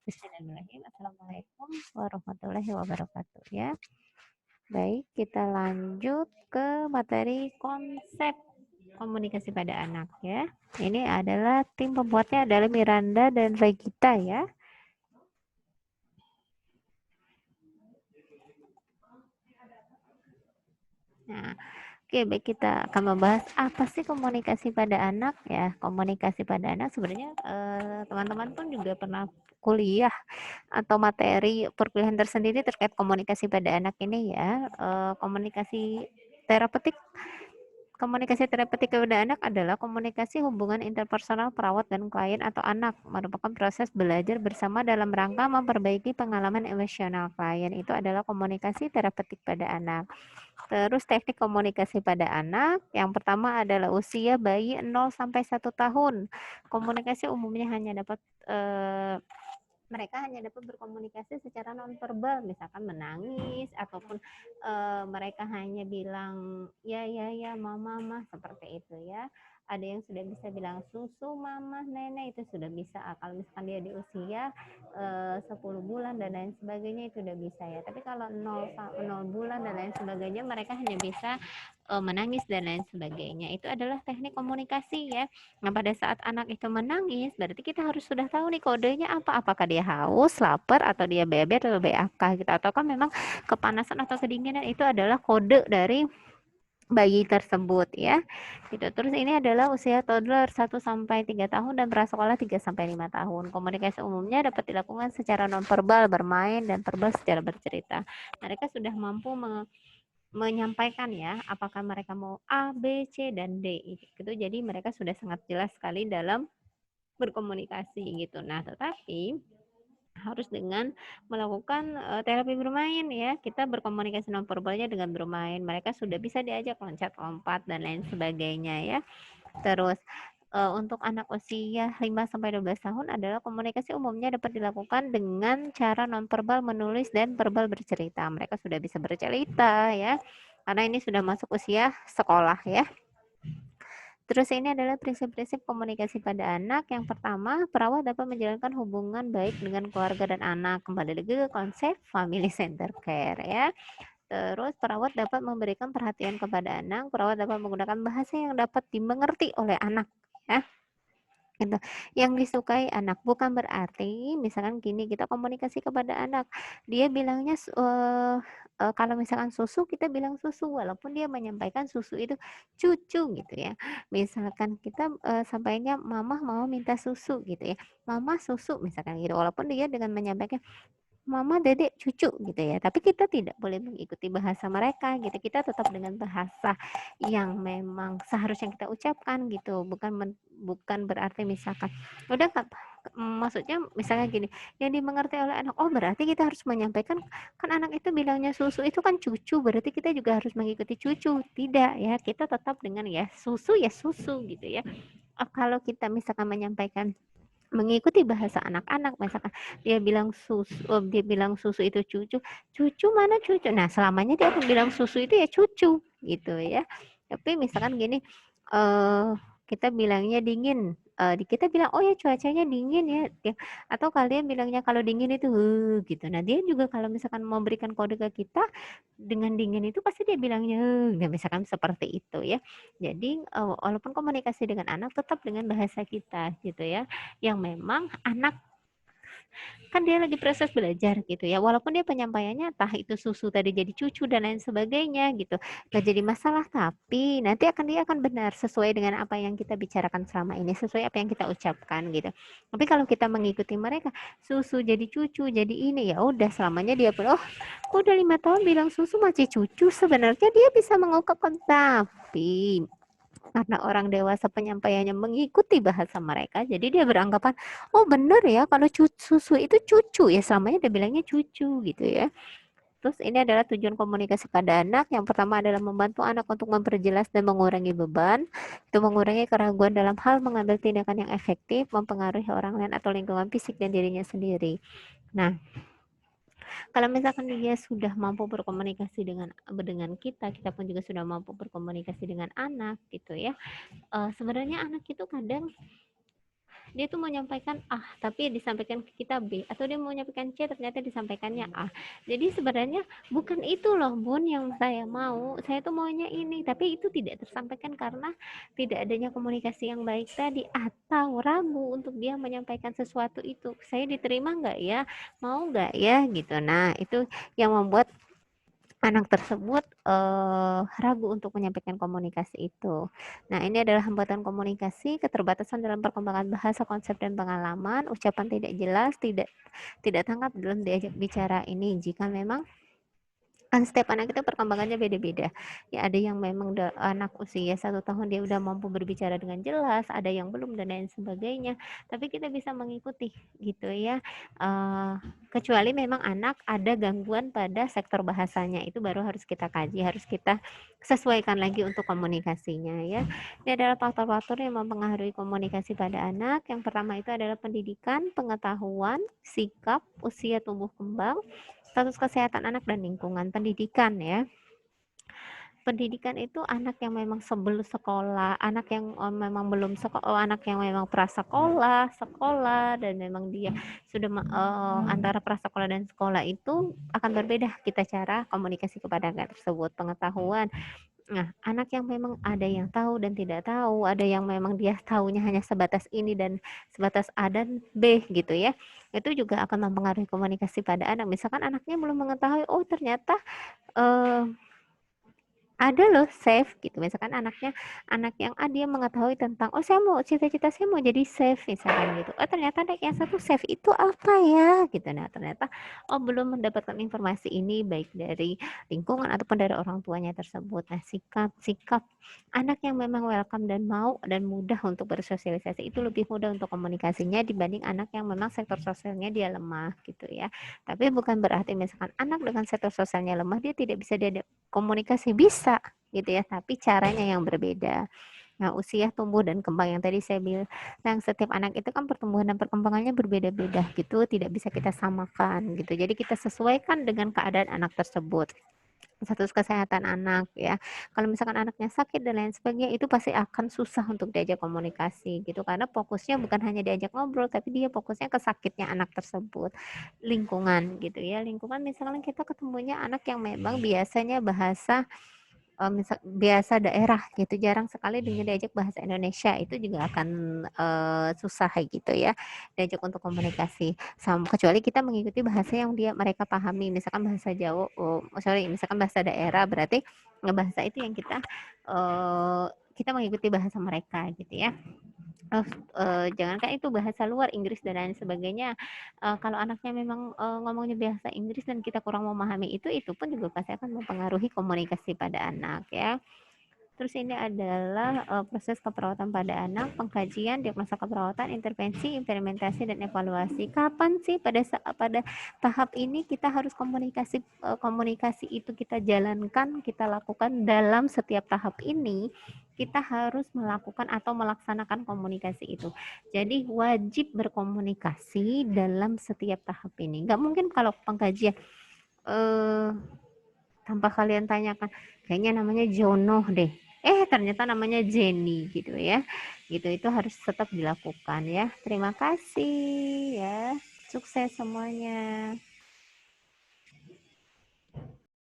Bismillahirrahmanirrahim. Assalamualaikum warahmatullahi wabarakatuh ya. Baik, kita lanjut ke materi konsep komunikasi pada anak ya. Ini adalah tim pembuatnya adalah Miranda dan Regita ya. Nah, oke, baik, kita akan membahas apa sih komunikasi pada anak ya. Komunikasi pada anak sebenarnya teman-teman pun juga pernah kuliah atau materi perkuliahan tersendiri terkait komunikasi pada anak ini ya. Komunikasi terapeutik Komunikasi terapeutik kepada anak adalah komunikasi hubungan interpersonal perawat dan klien atau anak, merupakan proses belajar bersama dalam rangka memperbaiki pengalaman emosional klien. Itu adalah komunikasi terapeutik pada anak. Terus teknik komunikasi pada anak, yang pertama adalah usia bayi 0 sampai 1 tahun. Komunikasi umumnya hanya dapat mereka hanya dapat berkomunikasi secara nonverbal, misalkan menangis ataupun mereka hanya bilang ya ya ya mama mah seperti itu ya. Ada yang sudah bisa bilang susu mama nenek, itu sudah bisa. Kalau misalkan dia di usia 10 bulan dan lain sebagainya itu udah bisa ya. Tapi kalau 0 bulan dan lain sebagainya mereka hanya bisa menangis dan lain sebagainya. Itu adalah teknik komunikasi ya. Nah, pada saat anak itu menangis, berarti kita harus sudah tahu nih kodenya apa. Apakah dia haus, lapar, atau dia bebek atau BAK gitu. Ataukah memang kepanasan atau kedinginan itu adalah kode dari bayi tersebut ya. Gitu. Terus ini adalah usia toddler 1 sampai 3 tahun dan prasekolah 3 sampai 5 tahun. Komunikasi umumnya dapat dilakukan secara nonverbal, bermain, dan verbal secara bercerita. Mereka sudah mampu menyampaikan ya, apakah mereka mau A, B, C, dan D gitu. Jadi mereka sudah sangat jelas sekali dalam berkomunikasi gitu. Nah, tetapi harus dengan melakukan terapi bermain ya. Kita berkomunikasi nonverbalnya dengan bermain. Mereka sudah bisa diajak loncat-lompat dan lain sebagainya ya. Terus untuk anak usia 5 sampai 12 tahun adalah komunikasi umumnya dapat dilakukan dengan cara nonverbal menulis dan verbal bercerita. Mereka sudah bisa bercerita ya. Karena ini sudah masuk usia sekolah ya. Terus ini adalah prinsip-prinsip komunikasi pada anak. Yang pertama, perawat dapat menjalankan hubungan baik dengan keluarga dan anak. Kembali lagi ke konsep family center care ya. Terus perawat dapat memberikan perhatian kepada anak. Perawat dapat menggunakan bahasa yang dapat dimengerti oleh anak ya. Gitu. Yang disukai anak bukan berarti misalkan gini, kita komunikasi kepada anak, dia bilangnya kalau misalkan susu kita bilang susu walaupun dia menyampaikan susu itu cucu gitu ya. Misalkan kita sampainya mama mau minta susu gitu ya, mama susu misalkan gitu, walaupun dia dengan menyampaikan mama, dedek, cucu gitu ya. Tapi kita tidak boleh mengikuti bahasa mereka gitu. Kita tetap dengan bahasa yang memang seharusnya kita ucapkan gitu. Bukan berarti misalkan udah maksudnya misalnya gini, yang dimengerti oleh anak, oh berarti kita harus menyampaikan, kan anak itu bilangnya susu itu kan cucu, berarti kita juga harus mengikuti cucu. Tidak ya, kita tetap dengan ya susu gitu ya. Kalau kita misalkan menyampaikan mengikuti bahasa anak-anak, misalkan dia bilang susu itu cucu, cucu mana cucu, nah selamanya dia akan bilang susu itu ya cucu gitu ya. Tapi misalkan gini, kita bilangnya dingin, kita bilang oh ya cuacanya dingin ya, atau kalian bilangnya kalau dingin itu gitu. Nah dia juga kalau misalkan memberikan kode ke kita dengan dingin itu pasti dia bilangnya misalkan seperti itu ya. Jadi walaupun komunikasi dengan anak tetap dengan bahasa kita gitu ya, yang memang anak kan dia lagi proses belajar gitu ya, walaupun dia penyampaiannya entah itu susu tadi jadi cucu dan lain sebagainya gitu, gak jadi masalah, tapi nanti dia akan benar sesuai dengan apa yang kita bicarakan selama ini, sesuai apa yang kita ucapkan gitu. Tapi kalau kita mengikuti mereka susu jadi cucu jadi ini, ya udah selamanya dia pun aku udah 5 tahun bilang susu masih cucu, sebenarnya dia bisa mengungkapkan, tapi karena orang dewasa penyampaiannya mengikuti bahasa mereka, jadi dia beranggapan, oh benar ya kalau susu itu cucu ya, selamanya dia bilangnya cucu gitu ya. Terus ini adalah tujuan komunikasi pada anak. Yang pertama adalah membantu anak untuk memperjelas dan mengurangi beban. Itu mengurangi keraguan dalam hal mengambil tindakan yang efektif, mempengaruhi orang lain atau lingkungan fisik dan dirinya sendiri. Nah, kalau misalkan dia sudah mampu berkomunikasi dengan kita, kita pun juga sudah mampu berkomunikasi dengan anak gitu ya. Sebenarnya anak itu kadang dia tuh mau menyampaikan A tapi disampaikan ke kita B, atau dia mau menyampaikan C ternyata disampaikannya A. Jadi sebenarnya bukan itu loh Bun yang saya mau, saya tuh maunya ini, tapi itu tidak tersampaikan karena tidak adanya komunikasi yang baik tadi, atau ragu untuk dia menyampaikan sesuatu itu, saya diterima nggak ya, mau nggak ya gitu. Nah itu yang membuat anak tersebut ragu untuk menyampaikan komunikasi itu. Nah, ini adalah hambatan komunikasi, keterbatasan dalam perkembangan bahasa, konsep dan pengalaman, ucapan tidak jelas, tidak tanggap dalam diajak bicara ini. Jika memang setiap anak itu perkembangannya beda-beda. Ya ada yang memang anak usia 1 tahun dia udah mampu berbicara dengan jelas, ada yang belum dan lain sebagainya. Tapi kita bisa mengikuti gitu ya. Kecuali memang anak ada gangguan pada sektor bahasanya, itu baru harus kita kaji, harus kita sesuaikan lagi untuk komunikasinya ya. Ini adalah faktor-faktor yang mempengaruhi komunikasi pada anak. Yang pertama itu adalah pendidikan, pengetahuan, sikap, usia tumbuh kembang, status kesehatan anak dan lingkungan. Pendidikan ya, pendidikan itu anak yang memang sebelum sekolah, anak yang memang belum sekolah, anak yang memang prasekolah, sekolah, dan memang dia sudah antara prasekolah dan sekolah itu akan berbeda kita cara komunikasi kepada anak tersebut. Pengetahuan, nah anak yang memang ada yang tahu dan tidak tahu, ada yang memang dia tahunya hanya sebatas ini dan sebatas A dan B gitu ya, itu juga akan mempengaruhi komunikasi pada anak. Misalkan anaknya belum mengetahui, oh ternyata eh, ada loh chef gitu, misalkan anak yang dia mengetahui tentang, oh saya mau cita-cita saya mau jadi chef misalkan gitu, oh ternyata anak yang satu chef itu apa ya gitu. Nah ternyata oh belum mendapatkan informasi ini baik dari lingkungan ataupun dari orang tuanya tersebut. Nah sikap anak yang memang welcome dan mau dan mudah untuk bersosialisasi itu lebih mudah untuk komunikasinya dibanding anak yang memang sektor sosialnya dia lemah gitu ya. Tapi bukan berarti misalkan anak dengan sektor sosialnya lemah dia tidak bisa dia komunikasi, bisa gitu ya, tapi caranya yang berbeda. Nah, usia tumbuh dan kembang yang tadi saya bilang, setiap anak itu kan pertumbuhan dan perkembangannya berbeda-beda gitu, tidak bisa kita samakan gitu. Jadi kita sesuaikan dengan keadaan anak tersebut. Status kesehatan anak ya. Kalau misalkan anaknya sakit dan lain sebagainya, itu pasti akan susah untuk diajak komunikasi gitu, karena fokusnya bukan hanya diajak ngobrol tapi dia fokusnya ke sakitnya anak tersebut. Lingkungan gitu ya, lingkungan misalnya kita ketemunya anak yang memang biasanya bahasa biasa daerah gitu, jarang sekali dengan diajak bahasa Indonesia, itu juga akan susah gitu ya diajak untuk komunikasi. Kecuali kita mengikuti bahasa yang mereka pahami, misalkan bahasa Jawa, misalkan bahasa daerah, berarti bahasa itu yang kita mengikuti bahasa mereka gitu ya. Jangankan itu bahasa luar, Inggris dan lain sebagainya, kalau anaknya memang ngomongnya bahasa Inggris dan kita kurang memahami itu pun juga pasti akan mempengaruhi komunikasi pada anak ya. Terus ini adalah proses keperawatan pada anak, pengkajian, diagnosa keperawatan, intervensi, implementasi, dan evaluasi. Kapan sih pada tahap ini kita harus komunikasi itu kita jalankan, kita lakukan dalam setiap tahap ini, kita harus melakukan atau melaksanakan komunikasi itu. Jadi wajib berkomunikasi dalam setiap tahap ini. Nggak mungkin kalau pengkajian tanpa kalian tanyakan, kayaknya namanya Jono deh, ternyata namanya Jenny gitu ya, gitu. Itu harus tetap dilakukan ya. Terima kasih ya, sukses semuanya.